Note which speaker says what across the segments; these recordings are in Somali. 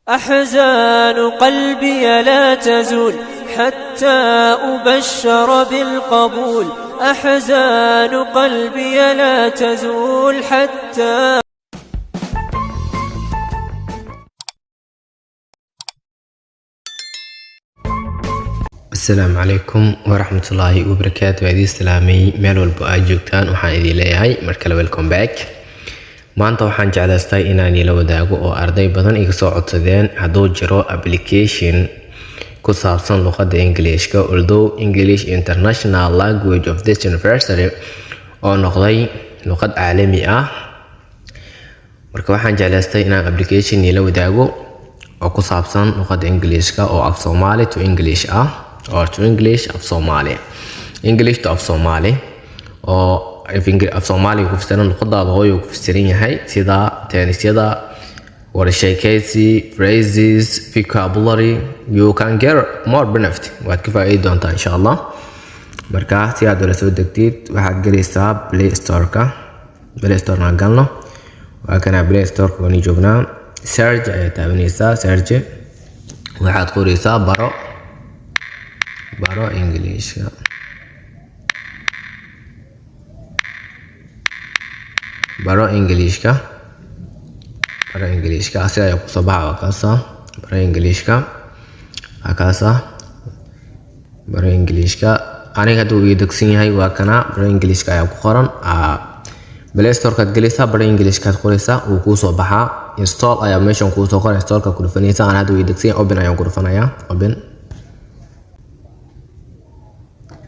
Speaker 1: أحزان قلبي لا تزول حتى أبشر بالقبول. أحزان قلبي لا تزول حتى.
Speaker 2: السلام عليكم ورحمة الله وبركاته. عيدي السلامي ميل والبو aad joogtaan waxaan idin leeyahay mar kale welcome back. maanta waxaan jeclaystay inaan ila wadaago oo arday badan iga soo codsadeen hadduu jiro application ku saabsan luqadda Englishka, although English International Language of this University oo noqday luqad caalami ah. marka waxaan jeclaystay inaan application ila wadaago oo ku saabsan luqadda Englishka oo af Soomaali to English ah, or to English of Somali, English to of Somali, or af Somali ku fasiran luqadaada hooyo ku fasiran yahay sida tennisyada, warshaykeesi, phrases, vocabulary. You can get more benefit. waad ka faa'iidi doontaa insha Allah. marka si aad ula soo degtid waxaad galaysaa Play Store-ka. Play Store-na galno, waa kana Play Store-ka wani joognaa. Search ayaad taabanaysaa. Search waxaad qoraysaa baro Englishka. baro Englishka asiga ayaa kusoo baxa. waa kaasa baro Englishka aniga hadduu ii degsan yahay waa kana baro Englishka ayaa ku qoran. Play Store-kaad gelaysaa, baro Englishkaad qoraysaa, wuu kuu soo baxaa. Install ayaa meeshan kuu soo qoran, install-ka ku dhufanaysaa. aan hadduu ii degsan yahay open ayaan ku dhufanayaa. open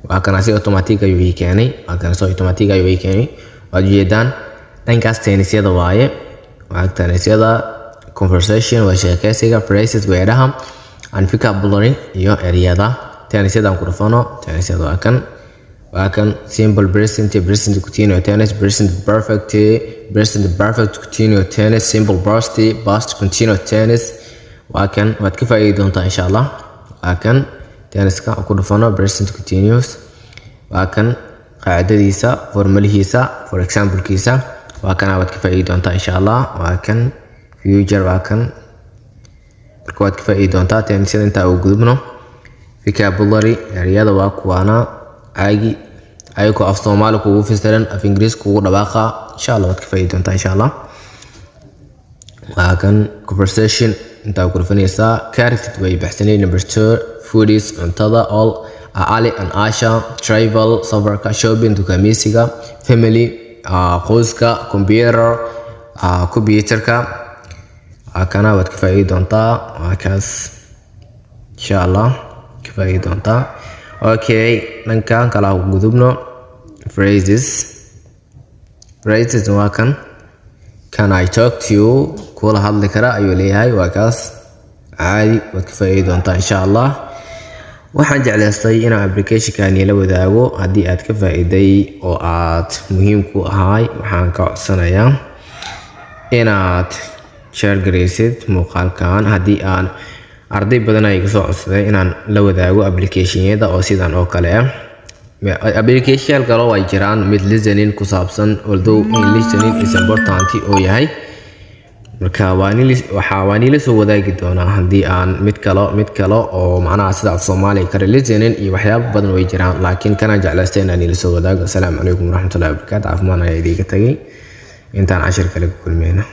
Speaker 2: waa kana si automatic ayuu ii keenay. waad ujeedaan dhankaas tennisyada waaye. waa tennisyada, conversation waa sheekaysiga, phrases weedhaha, and vocabulary iyo ereyada. tennisyadaan ku dhufano. tennisyada waa kan simple present, present continuous tense, present perfect, present perfect continuous tense, simple past continuous tense. waa kan waad ka faa'iidi doontaa insha Allah. waa kan tenniska ku dhufano present continuous. waa kan qaacidadiisa, formalihiisa, for example-kiisa. waa kan waad ka faa'iidi doontaa insha Allah. waa kan future. waa kan marka waad ka faa'iidi doontaa. tennisyada intaa ugu gudubno. vocabulary ereyada waa kuwaana ayagoo af Soomaali kugu fasiran, af Ingiriis kugu dhawaaqa. insha Allah waad ka faa'iidi doontaa insha Allah. waa kan conversation intaa ku dhufanaysaa. character way baxsanay. number 2 foodies cuntada, all Ali and Asha, travel safarka, shopping dukaameysiga, family qoyska, computerka. kana waad ka faa'iidi doontaa. waa kaas insha Allah ka faa'iidi doontaa. okay, dhankan kala gudubno. phrases waa kan can I talk to you, kula hadli kara ayuu leeyahay. waa kaas caadi waad ka faa'iidi doontaa insha Allah. waxaan jeclaystay inaan application-kan ila wadaago. haddii aad ka faa'iiday oo aad muhiim ku ahay, waxaan ka codsanayaa inaad share garaysid muuqaalkan. haddii aan arday badan ay iga soo codsaday inaan la wadaago application-yada oo sidan oo kale ah. application kale way jiraan mid listening ku saabsan, although listening is important oo yahay. marka waa niila soo wadaagi doonaa haddii aan mid kale oo macnaha sida af Soomaali kale listening iyo waxyaabo badan way jiraan, laakiin kana jeclaystay inaan niila soo wadaago. assalaamu calaykum waraxmatullaahi wabarakaatuh. caafimaad ayaa idiga tagay. intaan cashir kale ku kulmayno.